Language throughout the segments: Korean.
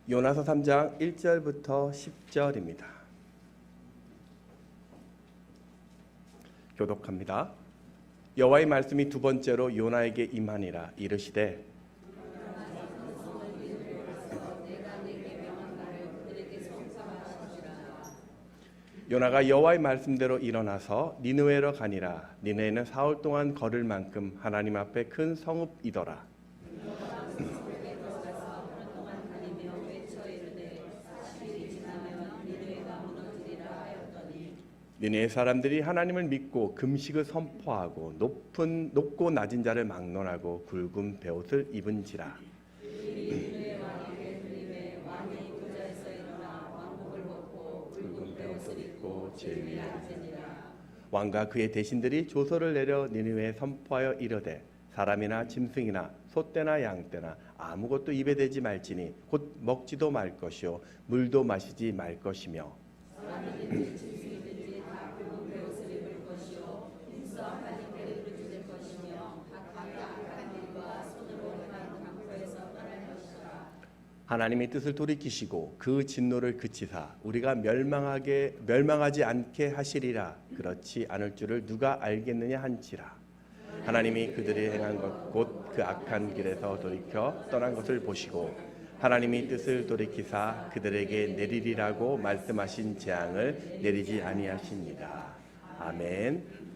요나서 3장 1절부터 10절입니다. 교독합니다. 여호와의 말씀이 두 번째로 요나에게 임하니라. 이르시되 요나가 여호와의 말씀대로 일어나서 니느웨로 가니라. 니느웨는 사흘 동안 걸을 만큼 하나님 앞에 큰 성읍이더라. 니느웨 사람들이 하나님을 믿고 금식을 선포하고 높고 낮은 자를 막론하고 굵은 베옷을 입은지라. 굵은 베옷을 입고 제위에 앉으니라. 왕과 그의 대신들이 조서를 내려 니느웨에 선포하여 이르되 사람이나 짐승이나 소떼나 양떼나 아무것도 입에 대지 말지니 곧 먹지도 말 것이요 물도 마시지 말 것이며 하나님의 뜻을 돌이키시고 그 진노를 그치사 우리가 멸망하지 않게 하시리라. 그렇지 않을 줄을 누가 알겠느냐 한지라. 하나님이 그들이 행한 것 곧 그 악한 길에서 돌이켜 떠난 것을 보시고 하나님이 뜻을 돌이키사 그들에게 내리리라고 말씀하신 재앙을 내리지 아니하십니다. 아멘.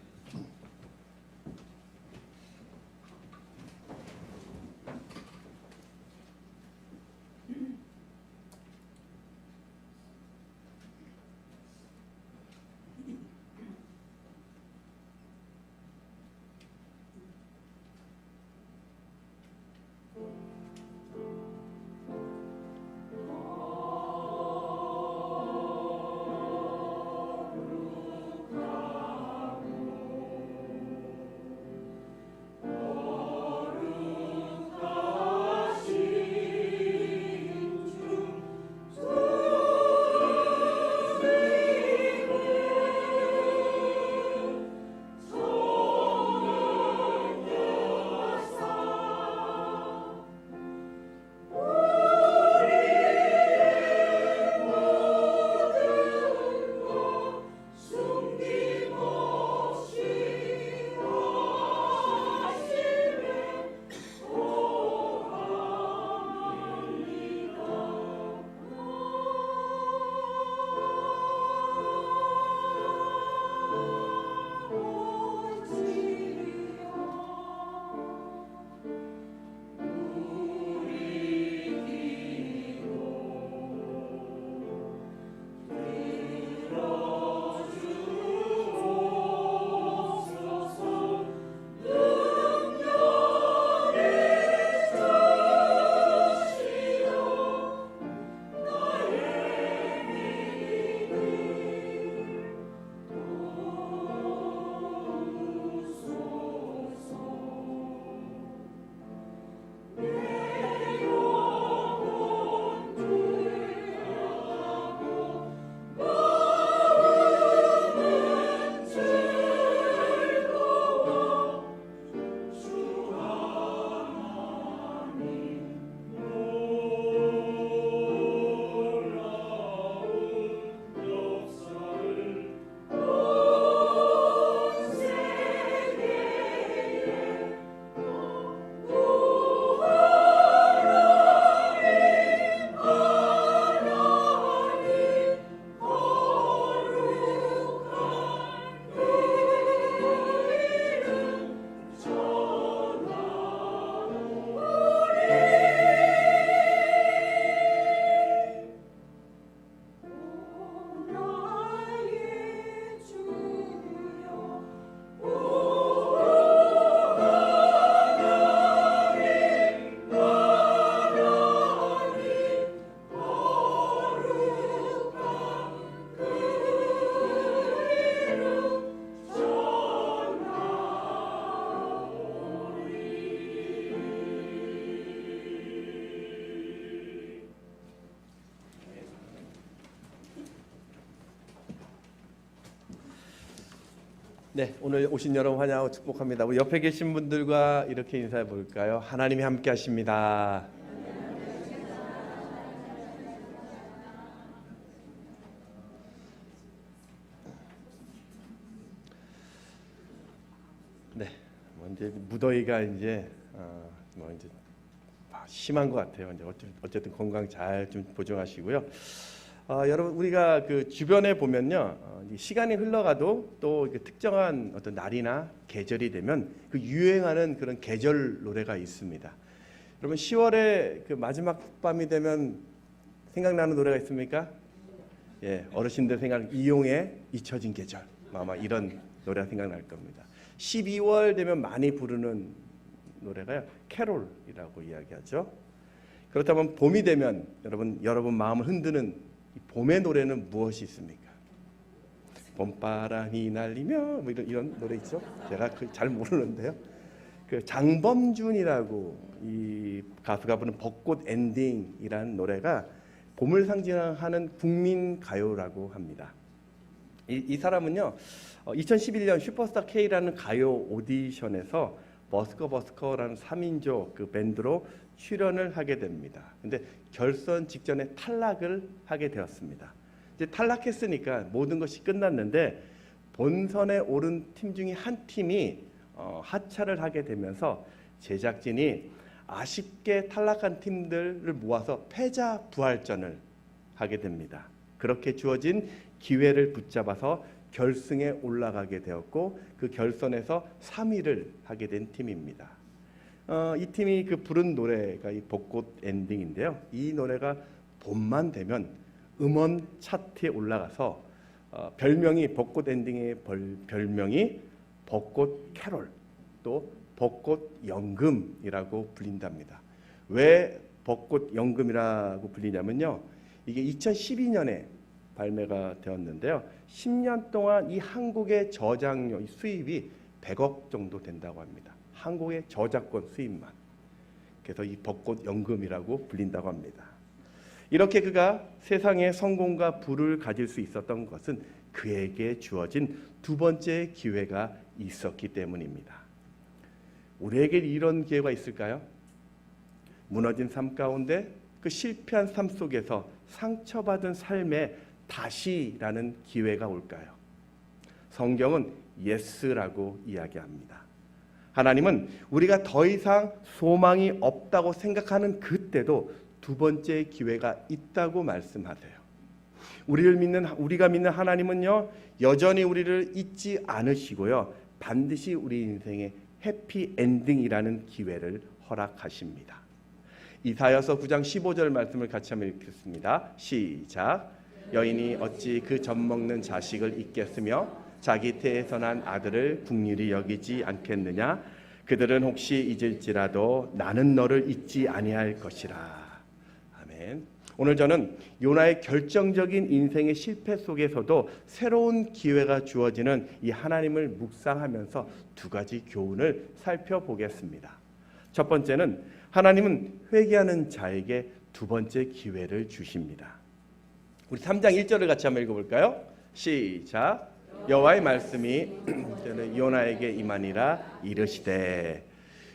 네, 오늘 오신 여러분 환영하고 축복합니다. 우리 옆에 계신 분들과 이렇게 인사해 볼까요? 하나님이 함께 하십니다. 이제 무더위가 이제 이제 심한 것 같아요. 이제 어쨌든 건강 잘 좀 보정하시고요. 여러분 우리가 그 주변에 보면요, 시간이 흘러가도 또 특정한 어떤 날이나 계절이 되면 그 유행하는 그런 계절 노래가 있습니다. 여러분 10월에 그 마지막 밤이 되면 생각나는 노래가 있습니까? 예, 어르신들 생각 이용의 잊혀진 계절, 아마 이런 노래가 생각날 겁니다. 12월 되면 많이 부르는 노래가요, 캐롤이라고 이야기하죠. 그렇다면 봄이 되면 여러분 마음을 흔드는 이 봄의 노래는 무엇이 있습니까? 봄바람이 날리며 뭐 이런 노래 있죠. 제가 잘 모르는데요. 그 장범준이라고 이 가수가 부른 벚꽃 엔딩이라는 노래가 봄을 상징하는 국민 가요라고 합니다. 이 사람은요, 2011년 슈퍼스타 K라는 가요 오디션에서 버스커라는 3인조 그 밴드로 출연을 하게 됩니다. 근데 결선 직전에 탈락을 하게 되었습니다. 이제 탈락했으니까 모든 것이 끝났는데 본선에 오른 팀 중에 한 팀이 하차를 하게 되면서 제작진이 아쉽게 탈락한 팀들을 모아서 패자 부활전을 하게 됩니다. 그렇게 주어진 기회를 붙잡아서 결승에 올라가게 되었고 그 결선에서 3위를 하게 된 팀입니다. 이 팀이 그 부른 노래가 이 벚꽃 엔딩인데요. 이 노래가 봄만 되면 음원 차트에 올라가서 별명이 벚꽃 엔딩의 별명이 벚꽃 캐롤, 또 벚꽃 연금이라고 불린답니다. 왜 벚꽃 연금이라고 불리냐면요, 이게 2012년에 발매가 되었는데요. 10년 동안 이 한국의 저작료 수입이 100억 정도 된다고 합니다. 한국의 저작권 수입만. 그래서 이 벚꽃 연금이라고 불린다고 합니다. 이렇게 그가 세상에 성공과 부를 가질 수 있었던 것은 그에게 주어진 두 번째 기회가 있었기 때문입니다. 우리에게 이런 기회가 있을까요? 무너진 삶 가운데 그 실패한 삶 속에서 상처받은 삶에 다시라는 기회가 올까요? 성경은 예스라고 이야기합니다. 하나님은 우리가 더 이상 소망이 없다고 생각하는 그때도 두 번째 기회가 있다고 말씀하세요. 우리가 믿는 하나님은요, 여전히 우리를 잊지 않으시고요, 반드시 우리 인생의 해피 엔딩이라는 기회를 허락하십니다. 이사야서 9장 15절 말씀을 같이 한번 읽겠습니다. 시작. 여인이 어찌 그 젖먹는 자식을 잊겠으며 자기 태에서 난 아들을 긍휼히 여기지 않겠느냐. 그들은 혹시 잊을지라도 나는 너를 잊지 아니할 것이라. 아멘. 오늘 저는 요나의 결정적인 인생의 실패 속에서도 새로운 기회가 주어지는 이 하나님을 묵상하면서 두 가지 교훈을 살펴보겠습니다. 첫 번째는 하나님은 회개하는 자에게 두 번째 기회를 주십니다. 우리 3장 1절을 같이 한번 읽어볼까요? 시작. 여호와의 말씀이 요나에게 임하니라 이르시되.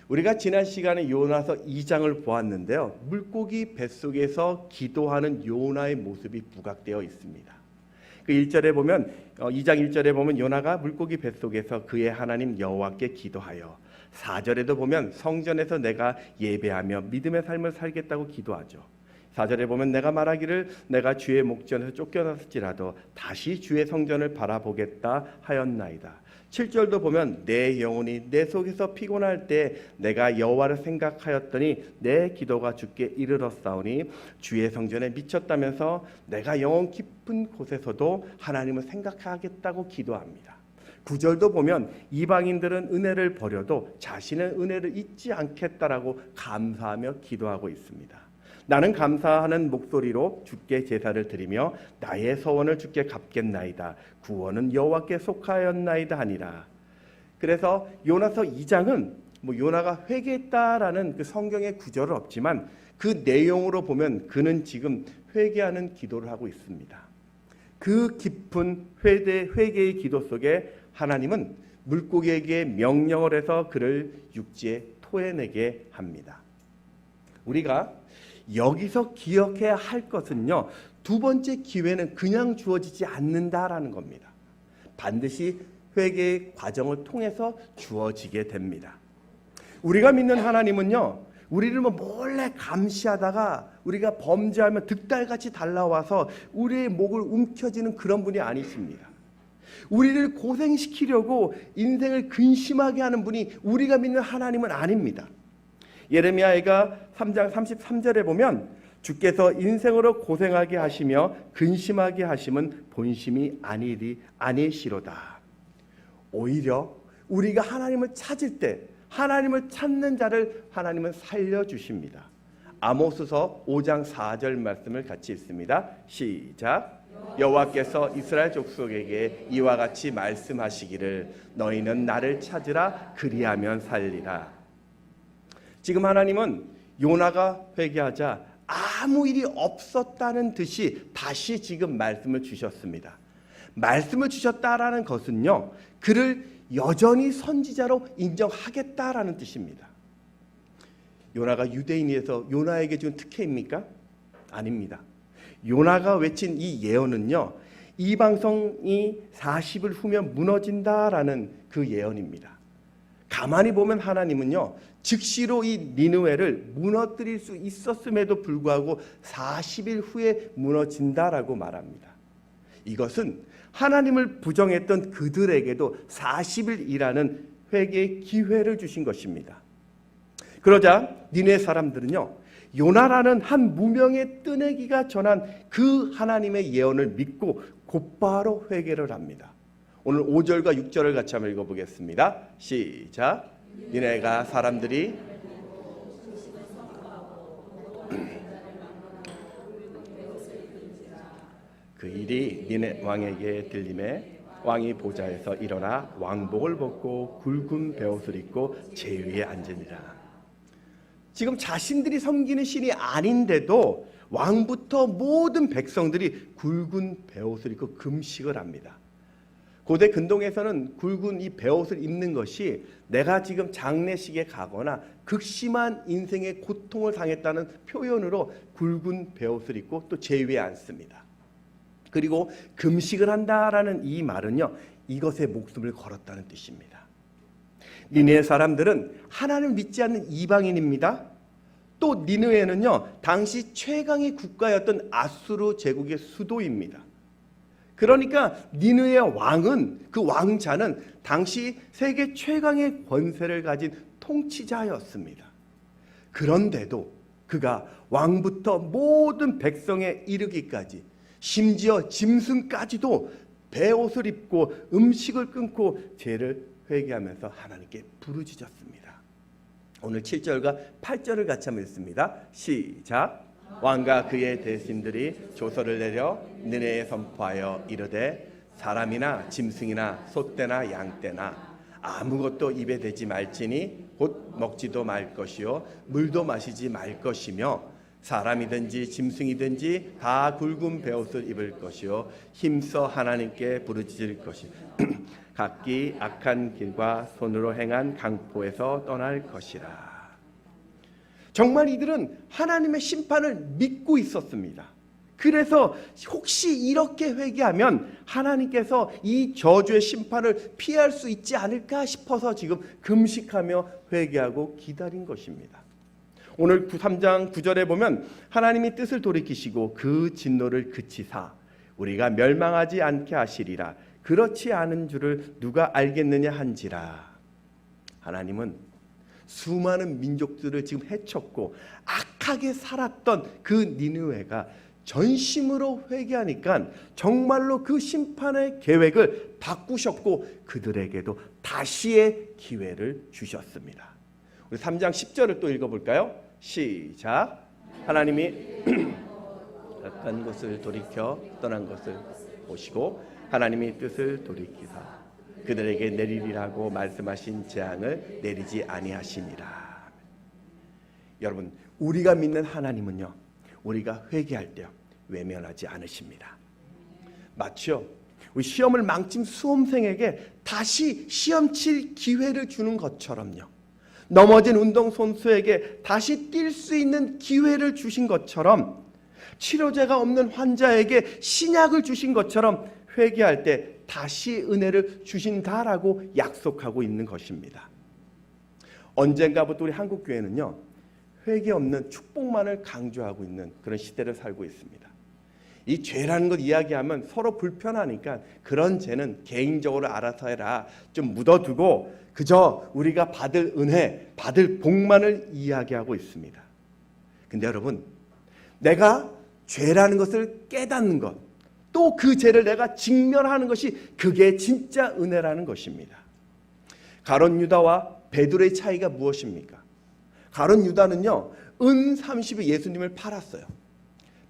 우리가 지난 시간에 요나서 2장을 보았는데요, 물고기 뱃속에서 기도하는 요나의 모습이 부각되어 있습니다. 그 1절에 보면 2장 1절에 보면 요나가 물고기 뱃속에서 그의 하나님 여호와께 기도하여, 4절에도 보면 성전에서 내가 예배하며 믿음의 삶을 살겠다고 기도하죠. 4절에 보면 내가 말하기를 내가 주의 목전에서 쫓겨났을지라도 다시 주의 성전을 바라보겠다 하였나이다. 7절도 보면 내 영혼이 내 속에서 피곤할 때 내가 여호와를 생각하였더니 내 기도가 주께 이르렀사오니 주의 성전에 미쳤다면서 내가 영혼 깊은 곳에서도 하나님을 생각하겠다고 기도합니다. 9절도 보면 이방인들은 은혜를 버려도 자신의 은혜를 잊지 않겠다라고 감사하며 기도하고 있습니다. 나는 감사하는 목소리로 주께 제사를 드리며 나의 서원을 주께 갚겠나이다. 구원은 여호와께 속하였나이다 하니라. 그래서 요나서 2장은 요나가 회개했다라는 그 성경의 구절은 없지만 그 내용으로 보면 그는 지금 회개하는 기도를 하고 있습니다. 그 깊은 회개의 기도 속에 하나님은 물고기에게 명령을 해서 그를 육지에 토해내게 합니다. 우리가 여기서 기억해야 할 것은요, 두 번째 기회는 그냥 주어지지 않는다라는 겁니다. 반드시 회개의 과정을 통해서 주어지게 됩니다. 우리가 믿는 하나님은요, 우리를 몰래 감시하다가 우리가 범죄하면 득달같이 달라와서 우리의 목을 움켜쥐는 그런 분이 아니십니다. 우리를 고생시키려고 인생을 근심하게 하는 분이 우리가 믿는 하나님은 아닙니다. 예레미야가 3장 33절에 보면 주께서 인생으로 고생하게 하시며 근심하게 하심은 본심이 아니시로다. 오히려 우리가 하나님을 찾을 때 하나님을 찾는 자를 하나님은 살려주십니다. 아모스서 5장 4절 말씀을 같이 읽습니다. 시작. 여호와께서 이스라엘 족속에게 이와 같이 말씀하시기를 너희는 나를 찾으라 그리하면 살리라. 지금 하나님은 요나가 회개하자 아무 일이 없었다는 듯이 다시 지금 말씀을 주셨습니다. 말씀을 주셨다라는 것은요, 그를 여전히 선지자로 인정하겠다라는 뜻입니다. 요나가 유대인이어서 요나에게 준 특혜입니까? 아닙니다. 요나가 외친 이 예언은요, 이방성이 40일 후면 무너진다라는 그 예언입니다. 가만히 보면 하나님은요, 즉시로 이 니느웨를 무너뜨릴 수 있었음에도 불구하고 40일 후에 무너진다라고 말합니다. 이것은 하나님을 부정했던 그들에게도 40일이라는 회개의 기회를 주신 것입니다. 그러자 니느웨 사람들은요, 요나라는 한 무명의 뜨내기가 전한 그 하나님의 예언을 믿고 곧바로 회개를 합니다. 오늘 5절과 6절을 같이 한번 읽어보겠습니다. 시작. 니네가 사람들이 그 일이 니네 왕에게 들림에 왕이 보좌에서 일어나 왕복을 벗고 굵은 베옷을 입고 제위에 앉으니라. 지금 자신들이 섬기는 신이 아닌데도 왕부터 모든 백성들이 굵은 베옷을 입고 금식을 합니다. 고대 근동에서는 굵은 이 베옷을 입는 것이 내가 지금 장례식에 가거나 극심한 인생의 고통을 당했다는 표현으로 굵은 베옷을 입고 또 제위에 앉습니다. 그리고 금식을 한다라는 이 말은요, 이것에 목숨을 걸었다는 뜻입니다. 니느웨 사람들은 하나님을 믿지 않는 이방인입니다. 또 니느웨는요, 당시 최강의 국가였던 아수르 제국의 수도입니다. 그러니까 니느웨 왕은, 그 왕자는 당시 세계 최강의 권세를 가진 통치자였습니다. 그런데도 그가 왕부터 모든 백성에 이르기까지, 심지어 짐승까지도 베옷을 입고 음식을 끊고 죄를 회개하면서 하나님께 부르짖었습니다. 오늘 7절과 8절을 같이 한번 읽습니다. 시작. 왕과 그의 대신들이 조서를 내려 니느웨에 선포하여 이르되 사람이나 짐승이나 소떼나 양떼나 아무것도 입에 대지 말지니 곧 먹지도 말 것이요 물도 마시지 말 것이며 사람이든지 짐승이든지 다 굵은 베옷을 입을 것이요 힘써 하나님께 부르짖을 것이 각기 악한 길과 손으로 행한 강포에서 떠날 것이라. 정말 이들은 하나님의 심판을 믿고 있었습니다. 그래서 혹시 이렇게 회개하면 하나님께서 이 저주의 심판을 피할 수 있지 않을까 싶어서 지금 금식하며 회개하고 기다린 것입니다. 오늘 3장 9절에 보면 하나님이 뜻을 돌이키시고 그 진노를 그치사 우리가 멸망하지 않게 하시리라. 그렇지 않은 줄을 누가 알겠느냐 한지라. 하나님은 수많은 민족들을 지금 해쳤고 악하게 살았던 그 니느웨가 전심으로 회개하니까 정말로 그 심판의 계획을 바꾸셨고 그들에게도 다시의 기회를 주셨습니다. 우리 3장 10절을 또 읽어볼까요? 시작. 하나님이 악한 것을 돌이켜 떠난 것을 보시고 하나님이 뜻을 돌이키사 그들에게 내리리라고 말씀하신 재앙을 내리지 아니하시니라. 여러분, 우리가 믿는 하나님은요, 우리가 회개할 때 외면하지 않으십니다. 마치요, 우리 시험을 망친 수험생에게 다시 시험 칠 기회를 주는 것처럼요, 넘어진 운동선수에게 다시 뛸 수 있는 기회를 주신 것처럼, 치료제가 없는 환자에게 신약을 주신 것처럼 회개할 때 다시 은혜를 주신다라고 약속하고 있는 것입니다. 언젠가부터 우리 한국 교회는요, 회개 없는 축복만을 강조하고 있는 그런 시대를 살고 있습니다. 이 죄라는 것 이야기하면 서로 불편하니까 그런 죄는 개인적으로 알아서 해라, 좀 묻어두고 그저 우리가 받을 은혜, 받을 복만을 이야기하고 있습니다. 근데 여러분, 내가 죄라는 것을 깨닫는 것, 또 그 죄를 내가 직면하는 것이 그게 진짜 은혜라는 것입니다. 가룟 유다와 베드로의 차이가 무엇입니까? 가룟 유다는요, 은 30에 예수님을 팔았어요.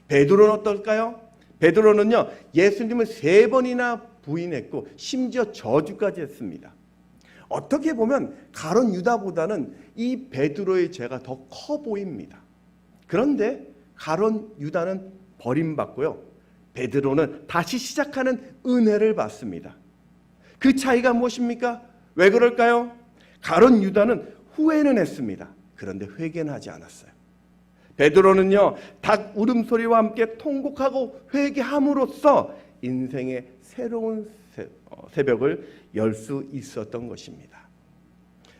베드로는 어떨까요? 베드로는요, 예수님을 3번이나 부인했고 심지어 저주까지 했습니다. 어떻게 보면 가룟 유다보다는 이 베드로의 죄가 더 커 보입니다. 그런데 가룟 유다는 버림받고요, 베드로는 다시 시작하는 은혜를 받습니다. 그 차이가 무엇입니까? 왜 그럴까요? 가룟 유다는 후회는 했습니다. 그런데 회개는 하지 않았어요. 베드로는요, 닭 울음소리와 함께 통곡하고 회개함으로써 인생의 새로운 새벽을 열 수 있었던 것입니다.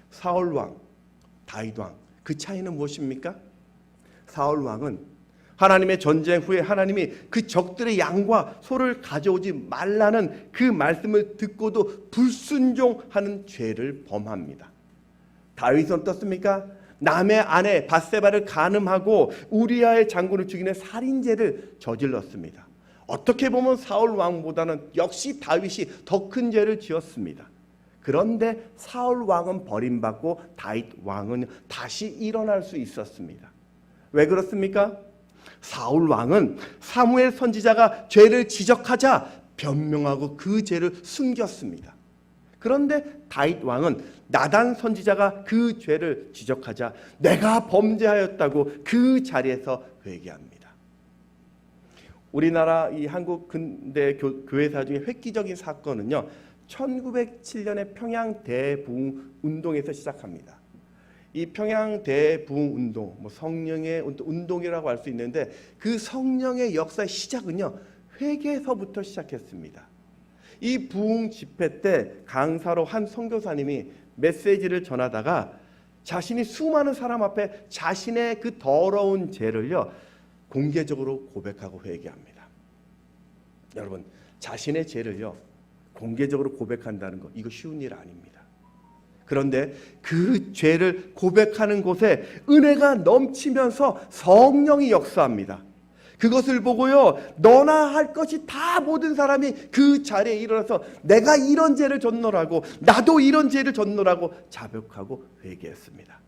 사울 왕, 다윗 왕, 그 차이는 무엇입니까? 사울 왕은 하나님의 전쟁 후에 하나님이 그 적들의 양과 소를 가져오지 말라는 그 말씀을 듣고도 불순종하는 죄를 범합니다. 다윗은 어떻습니까? 남의 아내 밧세바를 간음하고 우리아의 장군을 죽이는 살인죄를 저질렀습니다. 어떻게 보면 사울 왕보다는 역시 다윗이 더 큰 죄를 지었습니다. 그런데 사울 왕은 버림받고 다윗 왕은 다시 일어날 수 있었습니다. 왜 그렇습니까? 사울 왕은 사무엘 선지자가 죄를 지적하자 변명하고 그 죄를 숨겼습니다. 그런데 다윗 왕은 나단 선지자가 그 죄를 지적하자 내가 범죄하였다고 그 자리에서 회개합니다. 우리나라 이 한국 근대 교회사 중에 획기적인 사건은요, 1907년에 평양 대부흥 운동에서 시작합니다. 이 평양 대부흥 운동, 성령의 운동이라고 할 수 있는데 그 성령의 역사의 시작은요, 회개에서부터 시작했습니다. 이 부흥 집회 때 강사로 한 선교사님이 메시지를 전하다가 자신이 수많은 사람 앞에 자신의 그 더러운 죄를요, 공개적으로 고백하고 회개합니다. 여러분, 자신의 죄를요, 공개적으로 고백한다는 거, 이거 쉬운 일 아닙니다. 그런데 그 죄를 고백하는 곳에 은혜가 넘치면서 성령이 역사합니다. 그것을 보고요, 너나 할 것이 다 모든 사람이 그 자리에 일어나서 내가 이런 죄를 졌노라고, 나도 이런 죄를 졌노라고 자백하고 회개했습니다.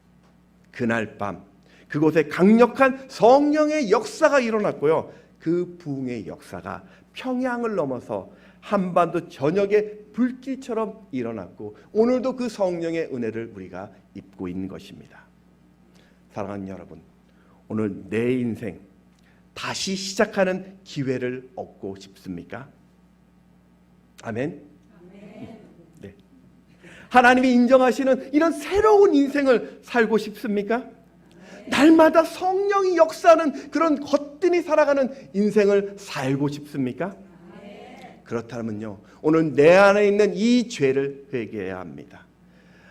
그날 밤 그곳에 강력한 성령의 역사가 일어났고요, 그 부흥의 역사가 평양을 넘어서 한반도 전역의 불길처럼 일어났고 오늘도 그 성령의 은혜를 우리가 입고 있는 것입니다. 사랑하는 여러분, 오늘 내 인생 다시 시작하는 기회를 얻고 싶습니까? 아멘? 네. 하나님이 인정하시는 이런 새로운 인생을 살고 싶습니까? 날마다 성령이 역사하는 그런 거뜬히 살아가는 인생을 살고 싶습니까? 그렇다면요, 오늘 내 안에 있는 이 죄를 회개해야 합니다.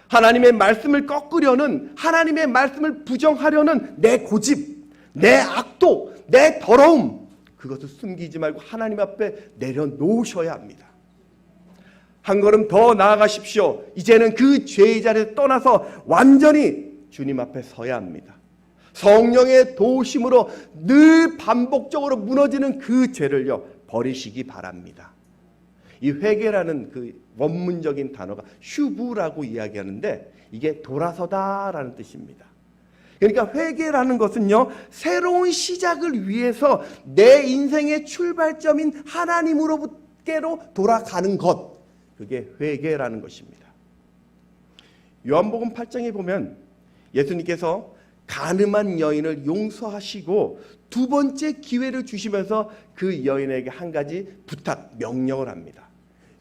하나님의 말씀을 꺾으려는, 하나님의 말씀을 부정하려는 내 고집, 내 악도, 내 더러움, 그것을 숨기지 말고 하나님 앞에 내려놓으셔야 합니다. 한 걸음 더 나아가십시오. 이제는 그 죄의 자리에서 떠나서 완전히 주님 앞에 서야 합니다. 성령의 도우심으로 늘 반복적으로 무너지는 그 죄를요, 버리시기 바랍니다. 이 회개라는 그 원문적인 단어가 슈브라고 이야기하는데 이게 돌아서다라는 뜻입니다. 그러니까 회개라는 것은요, 새로운 시작을 위해서 내 인생의 출발점인 하나님으로부터로 돌아가는 것, 그게 회개라는 것입니다. 요한복음 8장에 보면 예수님께서 간음한 여인을 용서하시고 두 번째 기회를 주시면서 그 여인에게 한 가지 부탁, 명령을 합니다.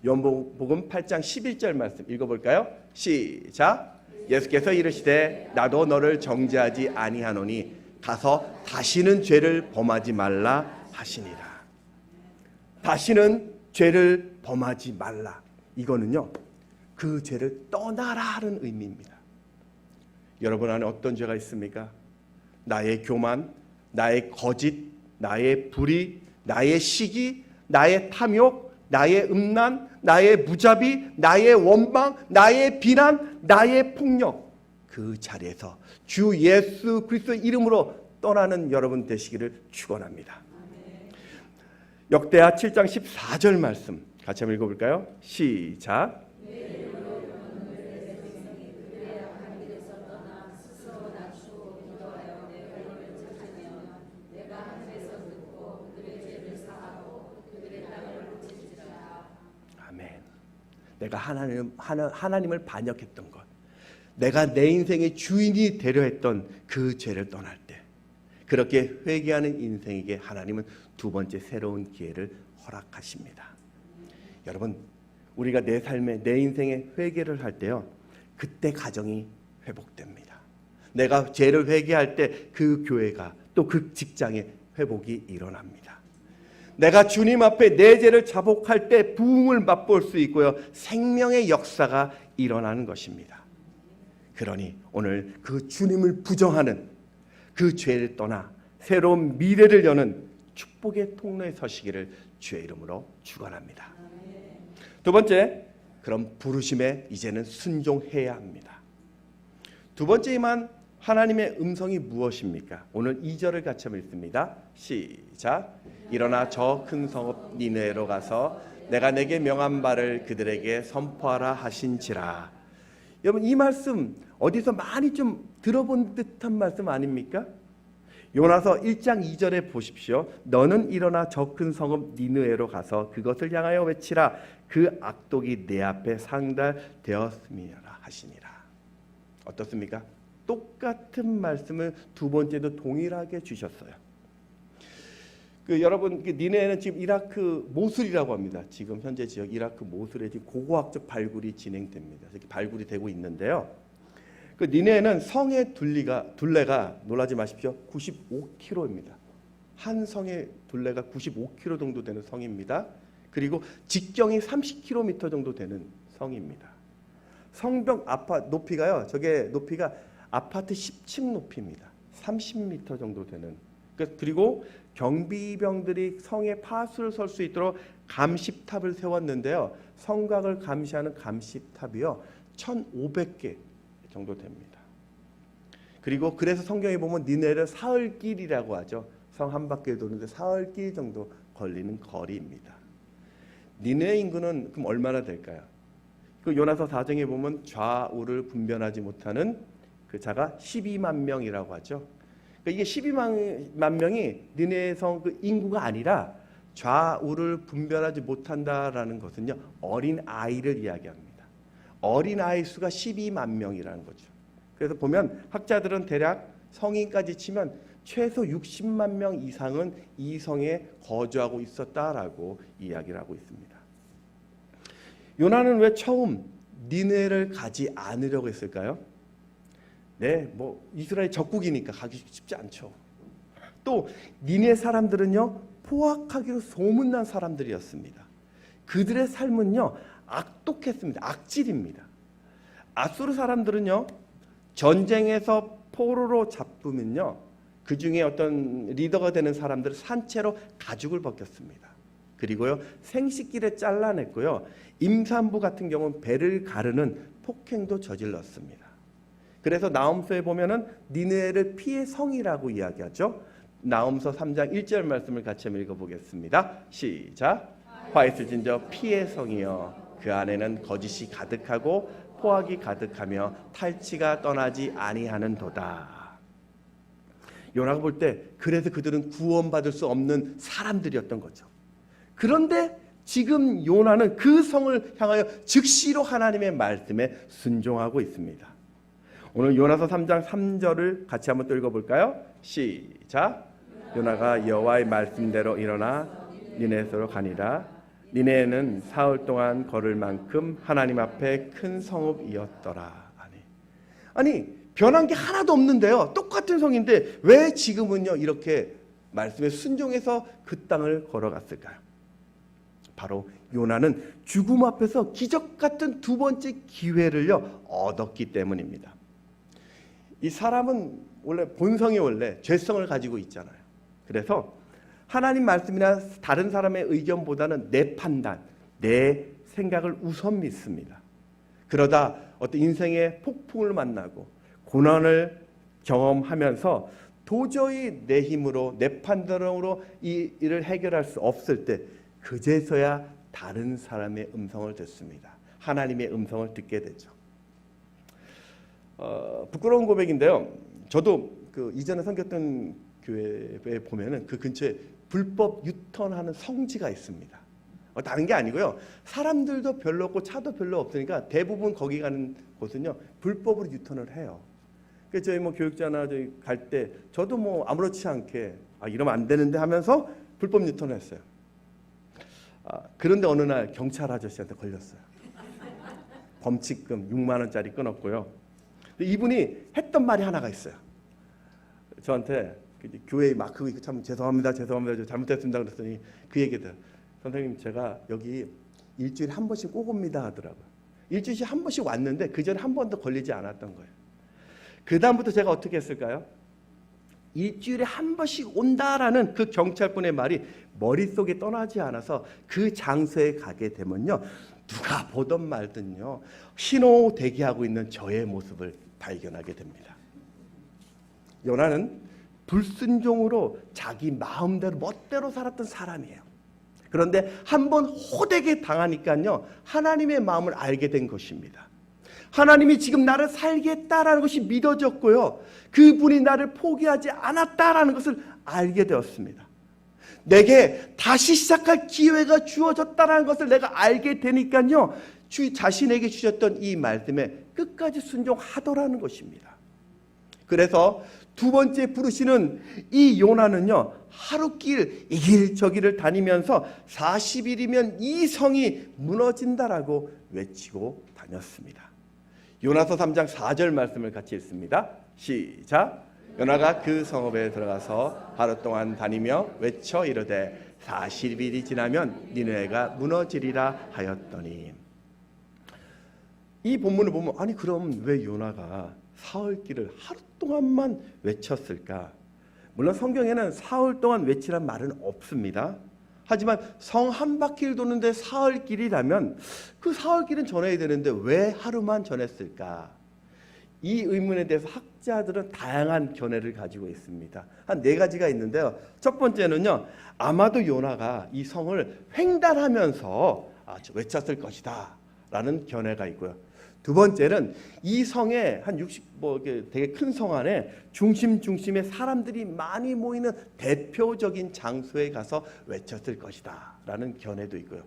요한복음 8장 11절 말씀 읽어볼까요? 시작. 예수께서 이르시되 나도 너를 정죄하지 아니하노니 가서 다시는 죄를 범하지 말라 하시니라. 다시는 죄를 범하지 말라. 이거는요, 그 죄를 떠나라는 의미입니다. 여러분 안에 어떤 죄가 있습니까? 나의 교만, 나의 거짓, 나의 불의, 나의 시기, 나의 탐욕, 나의 음란, 나의 무자비, 나의 원망, 나의 비난, 나의 폭력. 그 자리에서 주 예수 그리스도 이름으로 떠나는 여러분 되시기를 축원합니다. 역대하 7장 14절 말씀 같이 한번 읽어볼까요? 시작. 아멘. 내가 하나님을 반역했던 것, 내가 내 인생의 주인이 되려 했던 그 죄를 떠날 때, 그렇게 회개하는 인생에게 하나님은 두 번째 새로운 기회를 허락하십니다. 여러분, 우리가 내 삶에 내 인생에 회개를 할 때요, 그때 가정이 회복됩니다. 내가 죄를 회개할 때 그 교회가 또 그 직장에 회복이 일어납니다. 내가 주님 앞에 내 죄를 자복할 때 부흥을 맛볼 수 있고요, 생명의 역사가 일어나는 것입니다. 그러니 오늘 그 주님을 부정하는 그 죄를 떠나 새로운 미래를 여는 축복의 통로에 서시기를 주의 이름으로 축원합니다. 두 번째, 그럼 부르심에 이제는 순종해야 합니다. 두 번째만 하나님의 음성이 무엇입니까? 오늘 2절을 같이 한번 읽습니다. 시작. 일어나 저 큰 성읍 니느웨로 가서 내가 내게 명한 바를 그들에게 선포하라 하신지라. 여러분, 이 말씀 어디서 많이 좀 들어본 듯한 말씀 아닙니까? 요나서 1장 2절에 보십시오. 너는 일어나 저 큰 성읍 니느웨로 가서 그것을 향하여 외치라. 그 악독이 내 앞에 상달되었음이라 하시니라. 어떻습니까? 똑같은 말씀을 두 번째도 동일하게 주셨어요. 여러분, 니느웨는 지금 이라크 모술이라고 합니다. 지금 현재 지역 이라크 모술에 지금 고고학적 발굴이 진행됩니다. 이렇게 발굴이 되고 있는데요. 니느웨는 성의 둘레가 놀라지 마십시오. 95km입니다. 한 성의 둘레가 95km 정도 되는 성입니다. 그리고 직경이 30km 정도 되는 성입니다. 성벽 높이가요. 저게 높이가 아파트 10층 높이입니다. 30m 정도 되는. 그리고 경비병들이 성에 파수를 설 수 있도록 감시탑을 세웠는데요. 성곽을 감시하는 감시탑이요, 1,500개 정도 됩니다. 그리고 그래서 성경에 보면 니느웨를 사흘길이라고 하죠. 성 한 바퀴를 도는데 사흘길 정도 걸리는 거리입니다. 니느웨 인구는 그럼 얼마나 될까요? 요나서 4장에 보면 좌우를 분별하지 못하는 그 자가 12만 명이라고 하죠. 이게 12만 명이 니느웨 성 그 인구가 아니라 좌우를 분별하지 못한다라는 것은요, 어린 아이를 이야기합니다. 어린 아이 수가 12만 명이라는 거죠. 그래서 보면 학자들은 대략 성인까지 치면 최소 60만 명 이상은 이 성에 거주하고 있었다라고 이야기를 하고 있습니다. 요나는 왜 처음 니느웨를 가지 않으려고 했을까요? 네, 이스라엘 적국이니까 가기 쉽지 않죠. 또 니느웨 사람들은요, 포악하기로 소문난 사람들이었습니다. 그들의 삶은요, 악독했습니다. 악질입니다. 아수르 사람들은요, 전쟁에서 포로로 잡으면요, 그 중에 어떤 리더가 되는 사람들을 산채로 가죽을 벗겼습니다. 그리고요, 생식기를 잘라냈고요, 임산부 같은 경우는 배를 가르는 폭행도 저질렀습니다. 그래서 나홈서에 보면은 니느웨를 피의 성이라고 이야기하죠. 나홈서 3장 1절 말씀을 같이 한번 읽어보겠습니다. 시작. 화 있을진 저 피의 성이여, 그 안에는 거짓이 가득하고 포악이 가득하며 탈취가 떠나지 아니하는도다. 요나가 볼 때 그래서 그들은 구원받을 수 없는 사람들이었던 거죠. 그런데 지금 요나는 그 성을 향하여 즉시로 하나님의 말씀에 순종하고 있습니다. 오늘 요나서 3장 3절을 같이 한번 또 읽어볼까요? 시작. 요나가 여호와의 말씀대로 일어나 니느웨로 가니라. 니느웨는 사흘 동안 걸을 만큼 하나님 앞에 큰 성읍이었더라. 아니 변한 게 하나도 없는데요, 똑같은 성인데 왜 지금은요 이렇게 말씀에 순종해서 그 땅을 걸어갔을까요? 바로 요나는 죽음 앞에서 기적 같은 두 번째 기회를요 얻었기 때문입니다. 이 사람은 원래 본성이 원래 죄성을 가지고 있잖아요. 그래서 하나님 말씀이나 다른 사람의 의견보다는 내 판단, 내 생각을 우선 믿습니다. 그러다 어떤 인생의 폭풍을 만나고 고난을 경험하면서 도저히 내 힘으로 내 판단으로 이 일을 해결할 수 없을 때 그제서야 다른 사람의 음성을 듣습니다. 하나님의 음성을 듣게 되죠. 부끄러운 고백인데요. 저도 그 이전에 섬겼던 교회에 보면은 그 근처에 불법 유턴하는 성지가 있습니다. 다른 게 아니고요. 사람들도 별로 없고 차도 별로 없으니까 대부분 거기 가는 곳은요 불법으로 유턴을 해요. 그래서 저희 뭐 교육자나 저희 갈 때 저도 뭐 아무렇지 않게 이러면 안 되는데 하면서 불법 유턴을 했어요. 그런데 어느 날 경찰 아저씨한테 걸렸어요. 범칙금 6만 원짜리 끊었고요. 이분이 했던 말이 하나가 있어요. 저한테 교회에 막 그거 참 죄송합니다, 잘못했습니다 그랬더니 그 얘기들. 선생님 제가 여기 일주일에 한 번씩 꼭 옵니다 하더라고요. 일주일에 한 번씩 왔는데 그 전에 한 번도 걸리지 않았던 거예요. 그 다음부터 제가 어떻게 했을까요? 일주일에 한 번씩 온다라는 그 경찰분의 말이 머릿속에 떠나지 않아서 그 장소에 가게 되면요. 누가 보던 말든요. 신호 대기하고 있는 저의 모습을 발견하게 됩니다. 요나는 불순종으로 자기 마음대로 멋대로 살았던 사람이에요. 그런데 한번 호되게 당하니까요. 하나님의 마음을 알게 된 것입니다. 하나님이 지금 나를 살게 했다라는 것이 믿어졌고요. 그분이 나를 포기하지 않았다라는 것을 알게 되었습니다. 내게 다시 시작할 기회가 주어졌다라는 것을 내가 알게 되니까요. 주 자신에게 주셨던 이 말씀에 끝까지 순종하더라는 것입니다. 그래서 두 번째 부르시는 이 요나는요. 하루길 이 길 저 길을 다니면서 40일이면 이 성이 무너진다라고 외치고 다녔습니다. 요나서 3장 4절 말씀을 같이 읽습니다. 시작. 요나가 그 성읍에 들어가서 하루 동안 다니며 외쳐 이르되 40일이 지나면 니느웨가 무너지리라 하였더니. 이 본문을 보면 아니 그럼 왜 요나가 사흘 길을 하루 동안만 외쳤을까? 물론 성경에는 사흘 동안 외치란 말은 없습니다. 하지만 성 한 바퀴를 도는데 사흘 길이라면 그 사흘 길은 전해야 되는데 왜 하루만 전했을까? 이 의문에 대해서 학자들은 다양한 견해를 가지고 있습니다. 한 4가지가 있는데요. 첫 번째는요. 아마도 요나가 이 성을 횡단하면서 외쳤을 것이다 라는 견해가 있고요. 두 번째는 이 성에 한 60 되게 큰 성 안에 중심에 사람들이 많이 모이는 대표적인 장소에 가서 외쳤을 것이다 라는 견해도 있고요.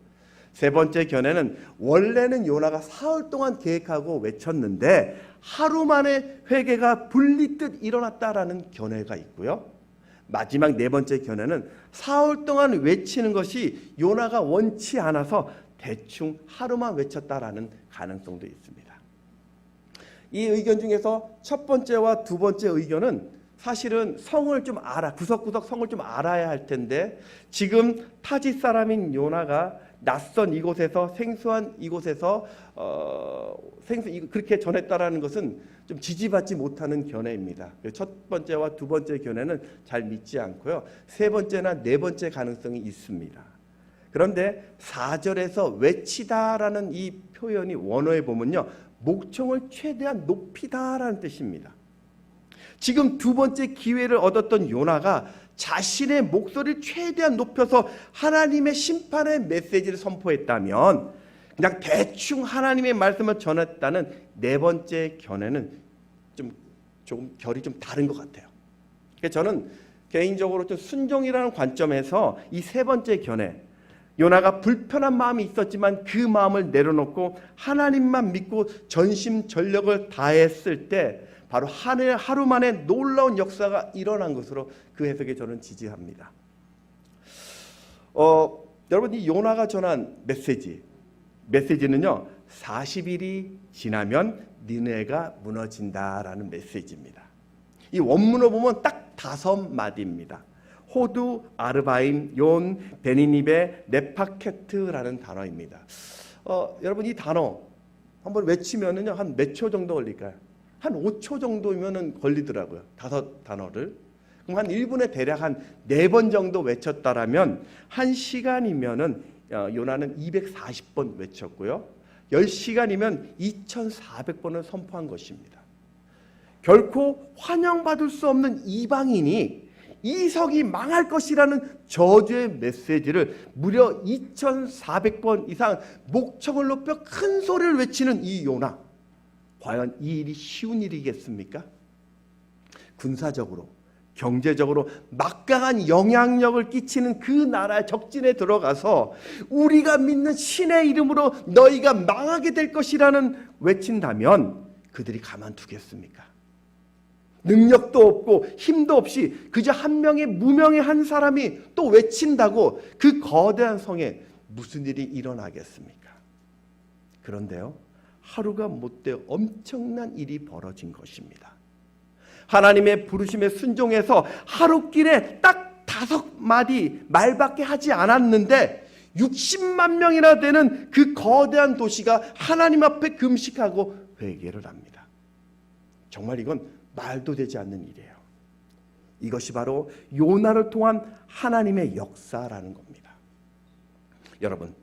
세 번째 견해는 원래는 요나가 사흘 동안 계획하고 외쳤는데 하루 만에 회개가 불리듯 일어났다라는 견해가 있고요. 마지막 네 번째 견해는 사흘 동안 외치는 것이 요나가 원치 않아서 대충 하루만 외쳤다라는 가능성도 있습니다. 이 의견 중에서 첫 번째와 두 번째 의견은 사실은 성을 좀 구석구석 성을 좀 알아야 할 텐데 지금 타짓 사람인 요나가 낯선 이곳에서 생소한 이곳에서 그렇게 전했다라는 것은 좀 지지받지 못하는 견해입니다. 첫 번째와 두 번째 견해는 잘 믿지 않고요. 세 번째나 네 번째 가능성이 있습니다. 그런데 4절에서 외치다라는 이 표현이 원어에 보면요. 목청을 최대한 높이다라는 뜻입니다. 지금 두 번째 기회를 얻었던 요나가 자신의 목소리를 최대한 높여서 하나님의 심판의 메시지를 선포했다면 그냥 대충 하나님의 말씀을 전했다는 네 번째 견해는 조금 결이 좀 다른 것 같아요. 그래서 저는 개인적으로 좀 순종이라는 관점에서 이 세 번째 견해, 요나가 불편한 마음이 있었지만 그 마음을 내려놓고 하나님만 믿고 전심전력을 다했을 때 바로 하루 만에 놀라운 역사가 일어난 것으로 그 해석에 저는 지지합니다. 여러분 이 요나가 전한 메시지는요 40일이 지나면 니느웨가 무너진다라는 메시지입니다. 이 원문을 보면 딱 5마디입니다. 호두, 아르바임, yon, 베니니베, 네파케트라는 단어입니다. 여러분 이 단어 한번 외치면은요 한 몇 초 정도 걸릴까요? 한 5초 정도면은 걸리더라고요. 5단어를. 그럼 한 1분에 대략 한 4번 정도 외쳤다라면 1시간이면은 요나는 240번 외쳤고요. 10시간이면 2400번을 선포한 것입니다. 결코 환영받을 수 없는 이방인이 이 성이 망할 것이라는 저주의 메시지를 무려 2400번 이상 목청을 높여 큰 소리를 외치는 이 요나. 과연 이 일이 쉬운 일이겠습니까? 군사적으로, 경제적으로 막강한 영향력을 끼치는 그 나라의 적진에 들어가서 우리가 믿는 신의 이름으로 너희가 망하게 될 것이라는 외친다면 그들이 가만두겠습니까? 능력도 없고 힘도 없이 그저 한 명의 무명의 한 사람이 또 외친다고 그 거대한 성에 무슨 일이 일어나겠습니까? 그런데요, 하루가 못되어 엄청난 일이 벌어진 것입니다. 하나님의 부르심에 순종해서 하루길에 딱 5마디 말밖에 하지 않았는데 60만 명이나 되는 그 거대한 도시가 하나님 앞에 금식하고 회개를 합니다. 정말 이건 말도 되지 않는 일이에요. 이것이 바로 요나를 통한 하나님의 역사라는 겁니다. 여러분,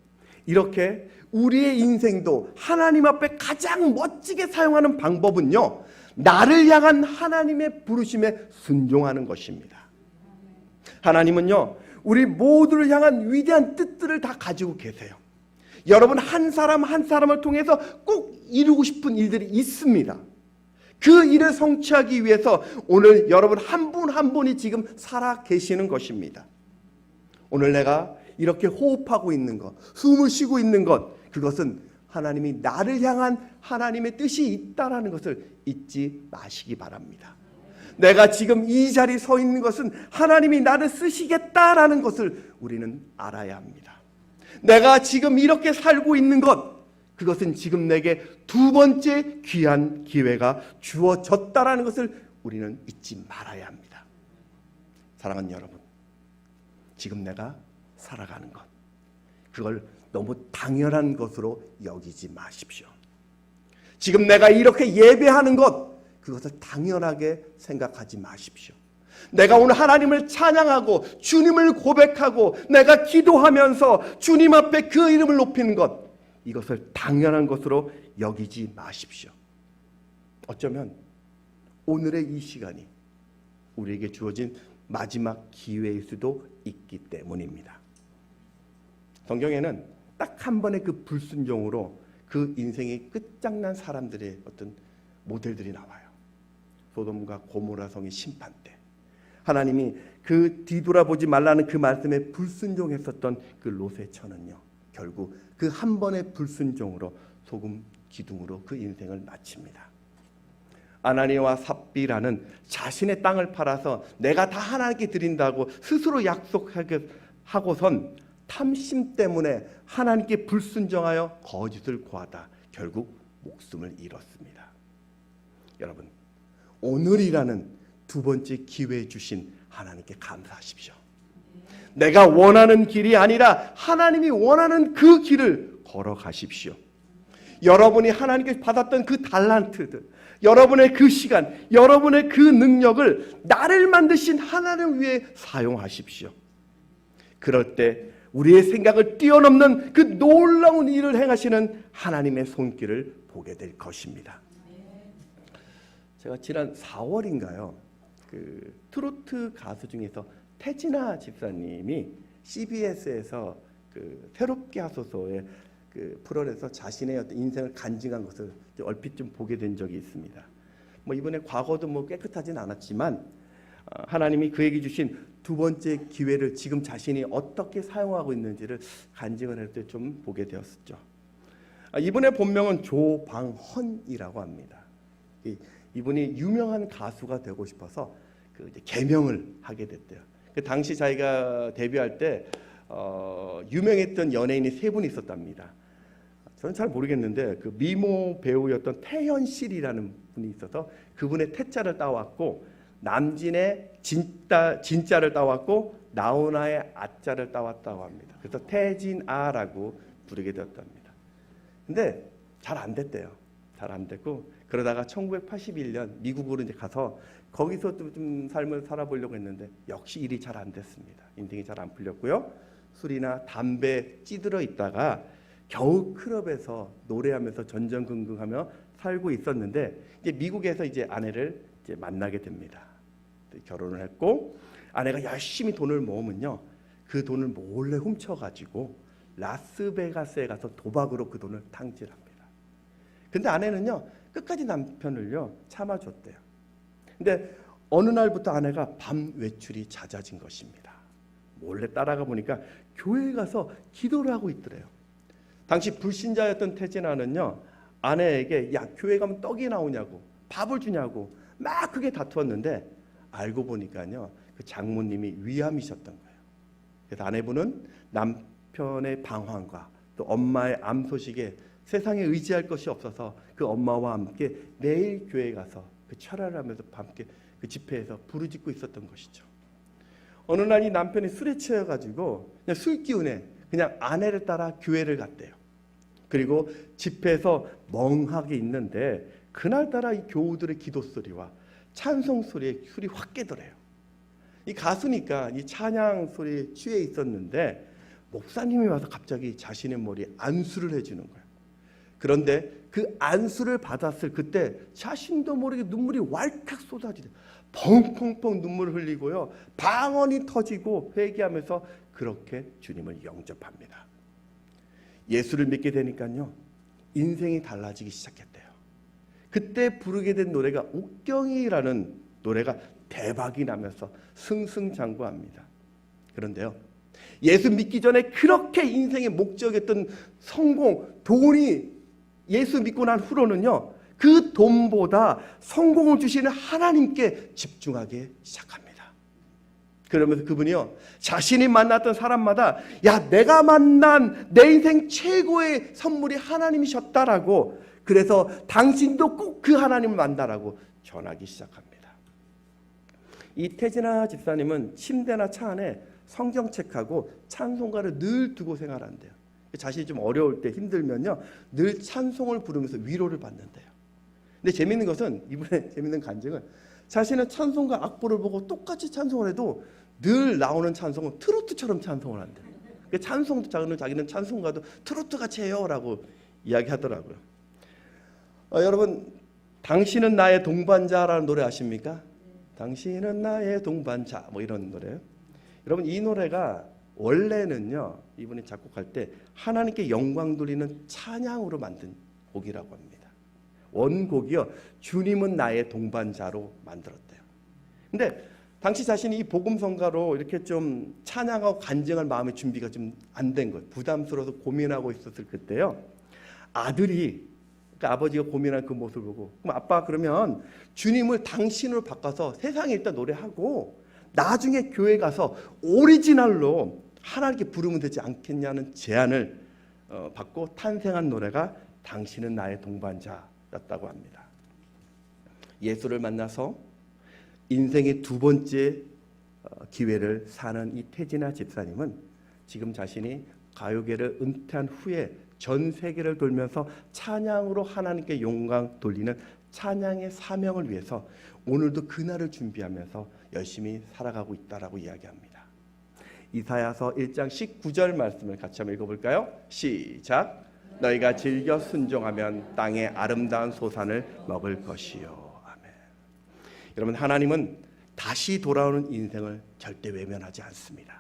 이렇게 우리의 인생도 하나님 앞에 가장 멋지게 사용하는 방법은요, 나를 향한 하나님의 부르심에 순종하는 것입니다. 하나님은요, 우리 모두를 향한 위대한 뜻들을 다 가지고 계세요. 여러분 한 사람 한 사람을 통해서 꼭 이루고 싶은 일들이 있습니다. 그 일을 성취하기 위해서 오늘 여러분 한 분 한 분이 지금 살아 계시는 것입니다. 오늘 내가 이렇게 호흡하고 있는 것, 숨을 쉬고 있는 것, 그것은 하나님이 나를 향한 하나님의 뜻이 있다라는 것을 잊지 마시기 바랍니다. 내가 지금 이 자리에 서 있는 것은 하나님이 나를 쓰시겠다라는 것을 우리는 알아야 합니다. 내가 지금 이렇게 살고 있는 것, 그것은 지금 내게 2번째 귀한 기회가 주어졌다라는 것을 우리는 잊지 말아야 합니다. 사랑하는 여러분, 지금 내가 살아가는 것, 그걸 너무 당연한 것으로 여기지 마십시오. 지금 내가 이렇게 예배하는 것, 그것을 당연하게 생각하지 마십시오. 내가 오늘 하나님을 찬양하고 주님을 고백하고 내가 기도하면서 주님 앞에 그 이름을 높이는 것, 이것을 당연한 것으로 여기지 마십시오. 어쩌면 오늘의 이 시간이 우리에게 주어진 마지막 기회일 수도 있기 때문입니다. 성경에는 딱 한 번의 그 불순종으로 그 인생이 끝장난 사람들의 어떤 모델들이 나와요. 소돔과 고모라 성의 심판 때 하나님이 그 뒤돌아보지 말라는 그 말씀에 불순종했었던 그 롯의 처는요, 결국 그 한 번의 불순종으로 소금 기둥으로 그 인생을 마칩니다. 아나니아와 삽비라는 자신의 땅을 팔아서 내가 다 하나님께 드린다고 스스로 약속하고선 탐심 때문에 하나님께 불순종하여 거짓을 고하다 결국 목숨을 잃었습니다. 여러분, 오늘이라는 2번째 기회 주신 하나님께 감사하십시오. 내가 원하는 길이 아니라 하나님이 원하는 그 길을 걸어가십시오. 여러분이 하나님께 받았던 그 달란트들, 여러분의 그 시간, 여러분의 그 능력을 나를 만드신 하나님을 위해 사용하십시오. 그럴 때 우리의 생각을 뛰어넘는 그 놀라운 일을 행하시는 하나님의 손길을 보게 될 것입니다. 제가 지난 4월인가요? 그 트로트 가수 중에서 태진아 집사님이 CBS에서 그 새롭게 하소서의 그 프로그램에서 자신의 어떤 인생을 간증한 것을 얼핏 좀 보게 된 적이 있습니다. 뭐 이번에 과거도 뭐 깨끗하진 않았지만 하나님이 그에게 주신 2번째 기회를 지금 자신이 어떻게 사용하고 있는지를 간증을 할 때 좀 보게 되었었죠. 이분의 본명은 조방헌이라고 합니다. 이분이 유명한 가수가 되고 싶어서 그 이제 개명을 하게 됐대요. 그 당시 자기가 데뷔할 때 유명했던 연예인이 3분이 있었답니다. 저는 잘 모르겠는데 그 미모 배우였던 태현실이라는 분이 있어서 그분의 태자를 따왔고, 남진의 진자를 따왔고, 나훈아의 아자를 따왔다고 합니다. 그래서 태진아라고 부르게 되었답니다. 근데 잘 안 됐대요. 잘 안 됐고 그러다가 1981년 미국으로 이제 가서 거기서 좀 삶을 살아보려고 했는데 역시 일이 잘 안 됐습니다. 인생이 잘 안 풀렸고요. 술이나 담배 찌들어 있다가 겨우 클럽에서 노래하면서 전전긍긍하며 살고 있었는데 이제 미국에서 이제 아내를 이제 만나게 됩니다. 결혼을 했고 아내가 열심히 돈을 모으면요, 그 돈을 몰래 훔쳐가지고 라스베가스에 가서 도박으로 그 돈을 탕진합니다. 근데 아내는요 끝까지 남편을요 참아줬대요. 근데 어느 날부터 아내가 밤 외출이 잦아진 것입니다. 몰래 따라가 보니까 교회에 가서 기도를 하고 있더래요. 당시 불신자였던 태진아는요 아내에게 야 교회 가면 떡이 나오냐고 밥을 주냐고 막 크게 다투었는데 알고 보니까요 그 장모님이 위암이셨던 거예요. 그래서 아내분은 남편의 방황과 또 엄마의 암 소식에 세상에 의지할 것이 없어서 그 엄마와 함께 매일 교회에 가서 그 철야를 하면서 함께 그 집회에서 부르짖고 있었던 것이죠. 어느 날 이 남편이 술에 취해가지고 그냥 술 기운에 그냥 아내를 따라 교회를 갔대요. 그리고 집회에서 멍하게 있는데 그날따라 이 교우들의 기도 소리와 찬송 소리에 술이 확 깨더래요. 이 가수니까 이 찬양 소리에 취해 있었는데 목사님이 와서 갑자기 자신의 머리에 안수를 해주는 거예요. 그런데 그 안수를 받았을 그때 자신도 모르게 눈물이 왈칵 쏟아지대요. 펑펑펑 눈물을 흘리고요. 방언이 터지고 회개하면서 그렇게 주님을 영접합니다. 예수를 믿게 되니까요. 인생이 달라지기 시작했대요. 그때 부르게 된 노래가 옥경이라는 노래가 대박이 나면서 승승장구합니다. 그런데요. 예수 믿기 전에 그렇게 인생의 목적이었던 성공, 돈이 예수 믿고 난 후로는요. 그 돈보다 성공을 주시는 하나님께 집중하기 시작합니다. 그러면서 그분이요. 자신이 만났던 사람마다 야 내가 만난 내 인생 최고의 선물이 하나님이셨다라고 그래서 당신도 꼭 그 하나님을 만나라고 전하기 시작합니다. 이 태진아 집사님은 침대나 차 안에 성경책하고 찬송가를 늘 두고 생활한대요. 자신이 좀 어려울 때 힘들면요 늘 찬송을 부르면서 위로를 받는데요. 근데 재밌는 것은 이분의 재밌는 간증은 자신은 찬송가 악보를 보고 똑같이 찬송을 해도 늘 나오는 찬송은 트로트처럼 찬송을 한대요. 찬송도 자기는 찬송가도 트로트 같이 해요라고 이야기하더라고요. 여러분 당신은 나의 동반자라는 노래 아십니까? 당신은 나의 동반자 뭐 이런 노래요. 여러분 이 노래가 원래는요 이분이 작곡할 때 하나님께 영광 돌리는 찬양으로 만든 곡이라고 합니다. 원곡이요 주님은 나의 동반자로 만들었대요. 근데 당시 자신이 이 복음성가로 이렇게 좀 찬양하고 간증할 마음의 준비가 좀 안 된 거예요. 부담스러워서 고민하고 있었을 그때요. 아들이 그러니까 아버지가 고민한 그 모습을 보고 그럼 아빠 그러면 주님을 당신으로 바꿔서 세상에 일단 노래하고 나중에 교회 가서 오리지널로 하나님께 부르면 되지 않겠냐는 제안을 받고 탄생한 노래가 당신은 나의 동반자였다고 합니다. 예수를 만나서 인생의 두 번째 기회를 사는 이 태진아 집사님은 지금 자신이 가요계를 은퇴한 후에 전 세계를 돌면서 찬양으로 하나님께 영광 돌리는 찬양의 사명을 위해서 오늘도 그날을 준비하면서 열심히 살아가고 있다라고 이야기합니다. 이사야서 1장 19절 말씀을 같이 한번 읽어볼까요? 시작. 너희가 즐겨 순종하면 땅의 아름다운 소산을 먹을 것이요. 아멘. 여러분 하나님은 다시 돌아오는 인생을 절대 외면하지 않습니다.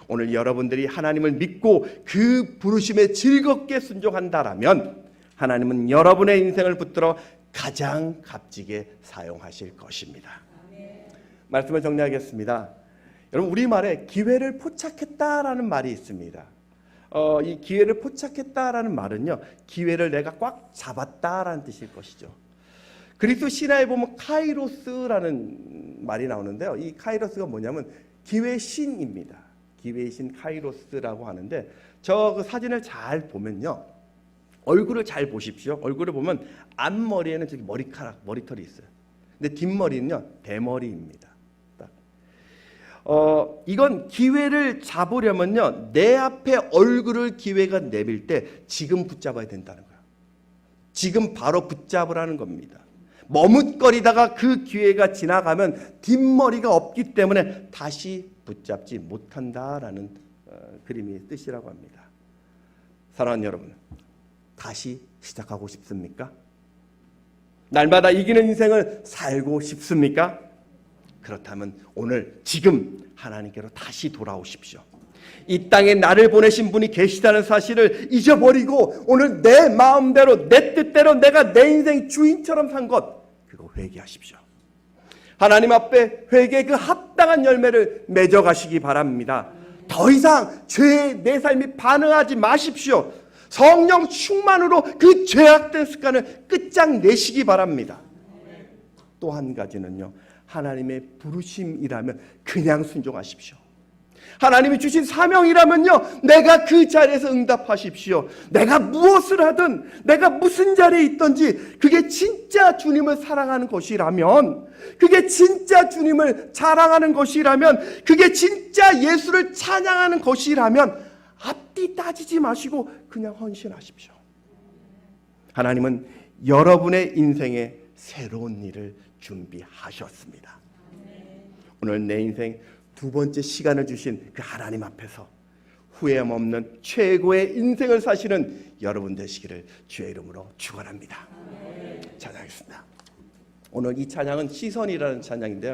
오늘 여러분들이 하나님을 믿고 그 부르심에 즐겁게 순종한다라면 하나님은 여러분의 인생을 붙들어 가장 값지게 사용하실 것입니다. 말씀을 정리하겠습니다. 여러분 우리말에 기회를 포착했다라는 말이 있습니다. 이 기회를 포착했다라는 말은요. 기회를 내가 꽉 잡았다라는 뜻일 것이죠. 그리스도 신화에 보면 카이로스라는 말이 나오는데요. 이 카이로스가 뭐냐면 기회의 신입니다. 기회의 신 카이로스라고 하는데 저 그 사진을 잘 보면요. 얼굴을 잘 보십시오. 얼굴을 보면 앞머리에는 저기 머리털이 있어요. 근데 뒷머리는요. 대머리입니다. 이건 기회를 잡으려면요. 내 앞에 얼굴을 기회가 내밀 때 지금 붙잡아야 된다는 거예요. 지금 바로 붙잡으라는 겁니다. 머뭇거리다가 그 기회가 지나가면 뒷머리가 없기 때문에 다시 붙잡지 못한다라는 그림의 뜻이라고 합니다. 사랑하는 여러분, 다시 시작하고 싶습니까? 날마다 이기는 인생을 살고 싶습니까? 그렇다면 오늘 지금 하나님께로 다시 돌아오십시오. 이 땅에 나를 보내신 분이 계시다는 사실을 잊어버리고 오늘 내 마음대로 내 뜻대로 내가 내 인생 주인처럼 산 것, 그거 회개하십시오. 하나님 앞에 회개의 그 합당한 열매를 맺어가시기 바랍니다. 더 이상 죄에 내 삶이 반응하지 마십시오. 성령 충만으로 그 죄악된 습관을 끝장내시기 바랍니다. 또 한 가지는요, 하나님의 부르심이라면 그냥 순종하십시오. 하나님이 주신 사명이라면요, 내가 그 자리에서 응답하십시오. 내가 무엇을 하든 내가 무슨 자리에 있든지 그게 진짜 주님을 사랑하는 것이라면, 그게 진짜 주님을 자랑하는 것이라면, 그게 진짜 예수를 찬양하는 것이라면 앞뒤 따지지 마시고 그냥 헌신하십시오. 하나님은 여러분의 인생에 새로운 일을 준비하셨습니다. 오늘 내 인생 두 번째 시간을 주신 그 하나님 앞에서 후회함 없는 최고의 인생을 사시는 여러분 되시기를 주의 이름으로 축원합니다. 찬양하겠습니다. 오늘 이 찬양은 시선이라는 찬양인데요.